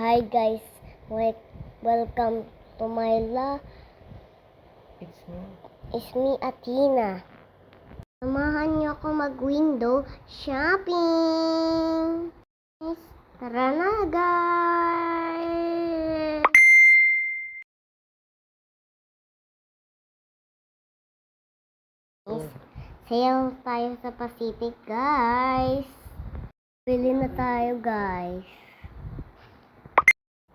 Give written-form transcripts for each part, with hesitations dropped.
Hi guys, welcome to my It's me Athena. Samahan niyo ako mag-window shopping. Tara na guys. Sale tayo sa Pacific guys. Bili na tayo guys.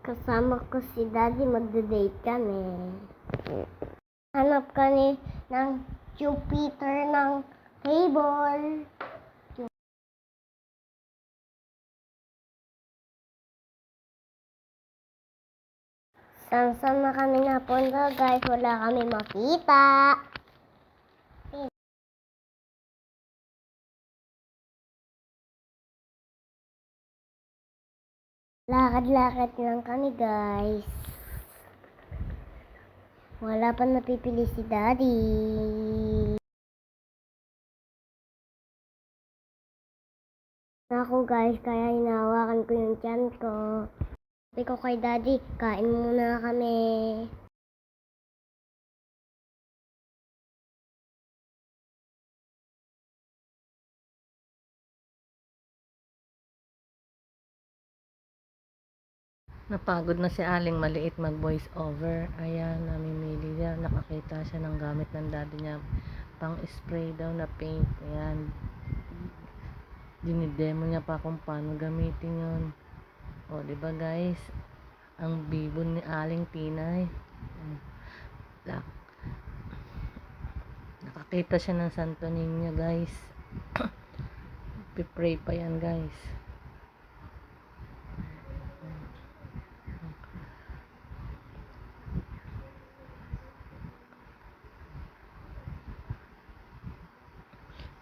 Kasama ko si Daddy, magde-date kami. Hanap kami ng Jupiter ng table. Saan na kami napunta guys, wala kami makita. Lakad-lakad lang kami guys. Wala pa napipili si Daddy. Ako guys, kaya hinahawakan ko yung tiyan ko. Sabi ko kay Daddy, kain muna kami. Napagod na si Aling Maliit mag voice over. Ayan, namimili niya. Nakakita siya ng gamit ng daddy niya. Pang spray daw na paint. Ayan. Dinidemo niya pa kung paano gamitin yun. O, diba guys? Ang bibo ni Aling Tinay. Nakakita siya ng Santo Niño guys. Pipray pa yan guys.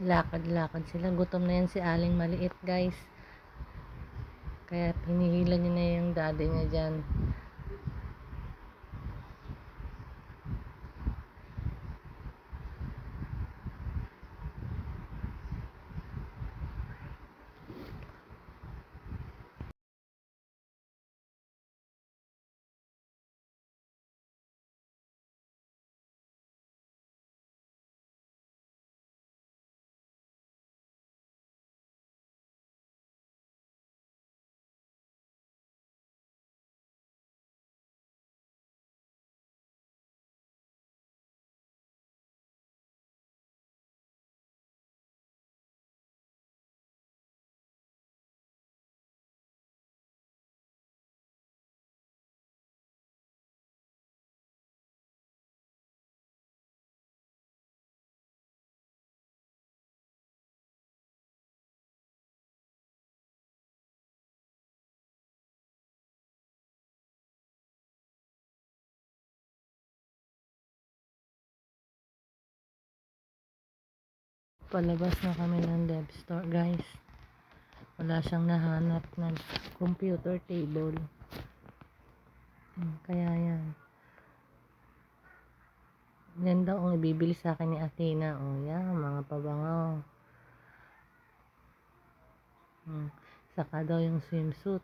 Lakad-lakad sila. Gutom na yan si Aling Maliit guys. Kaya pinihila niya na yung daddy niya dyan. Palabas na kami ng dev store guys. Wala siyang nahanap ng computer table. Kaya yan. Yan daw ang ibibili sa akin ni Athena. O yan, mga pabangaw. Saka daw yung swimsuit.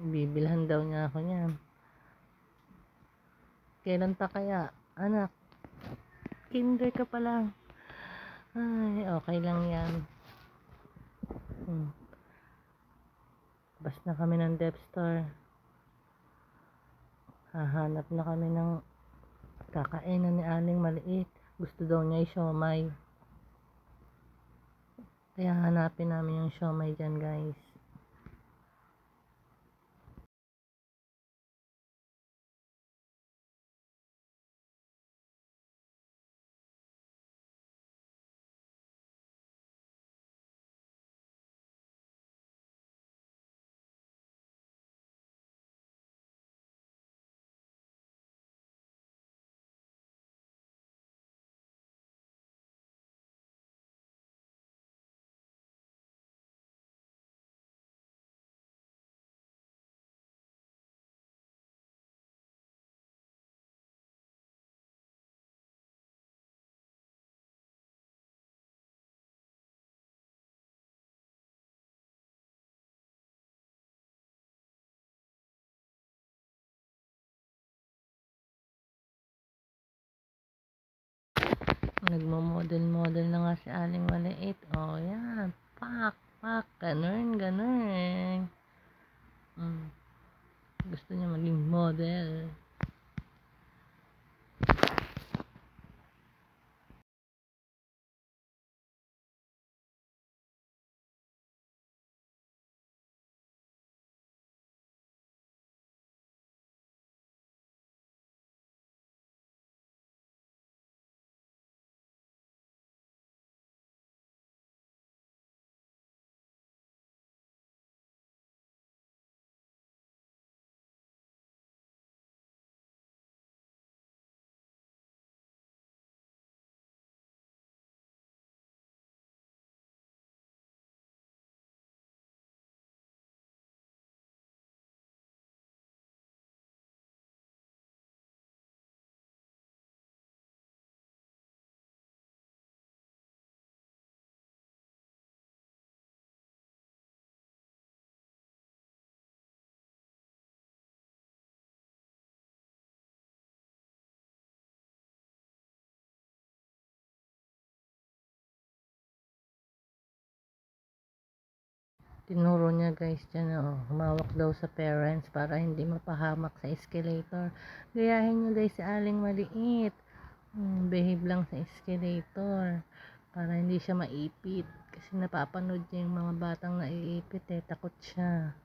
Bibilhan daw niya ako niyan. Kailan pa kaya? Anak, kinder ka pa lang. Ay, okay lang yan. Bas na kami ng dev store. Hahanap na kami ng kakainan ni Aling Maliit. Gusto daw niya yung siomay. Kaya hanapin namin yung siomay dyan guys. Nagmo-model-model na nga si Aling Maliit. Oh, yan. Pak, pak. Ganun, ganun. Gusto niya maging model. Tinuro niya guys dyan, humawak daw sa parents para hindi mapahamak sa escalator. Gayahin niyo guys si Aling Maliit. Behave lang sa escalator para hindi siya maipit. Kasi napapanood niya yung mga batang naiipit takot siya.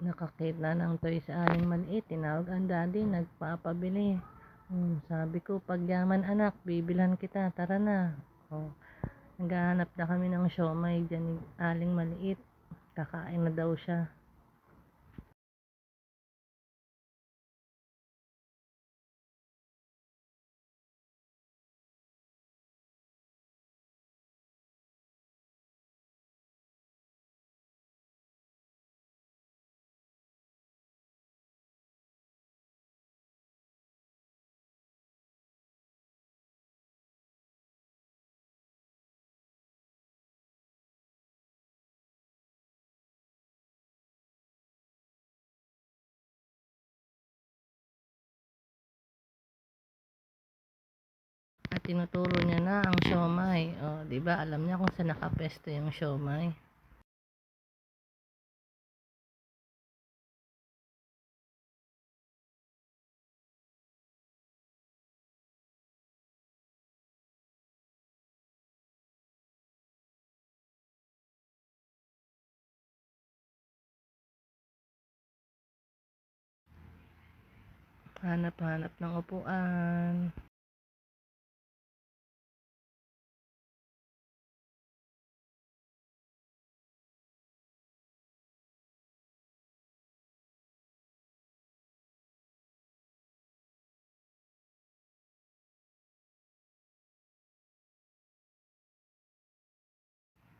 Nakakita ng toy sa Aling Maliit, tinawag ang daddy, nagpapabili. Sabi ko, pag yaman anak, bibilhan kita, tara na. Naghahanap na kami ng siomay dyan ni Aling Maliit. Kakain na daw siya. At tinuturo niya na ang siomay. Di ba? Alam niya kung saan nakapesto yung siomay. Hanap-hanap ng upuan.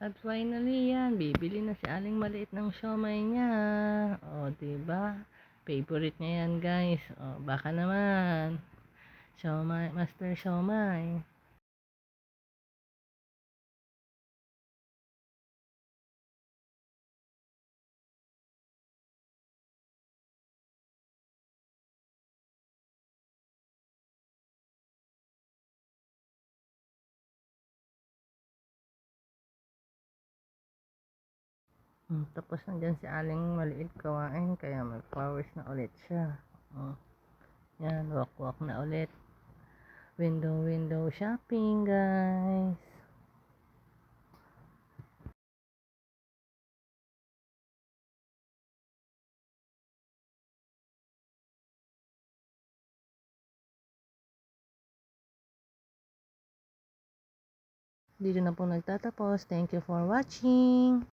At finally yan, bibili na si Aling Maliit ng siomay niya. Diba? Favorite niya yan guys. Baka naman. Siomay, Master Siomay. Tapos nandyan si Aling Maliit kawain, kaya may flowers na ulit siya. Yan, walk-walk na ulit. Window shopping guys. Dito na po nagtatapos. Thank you for watching.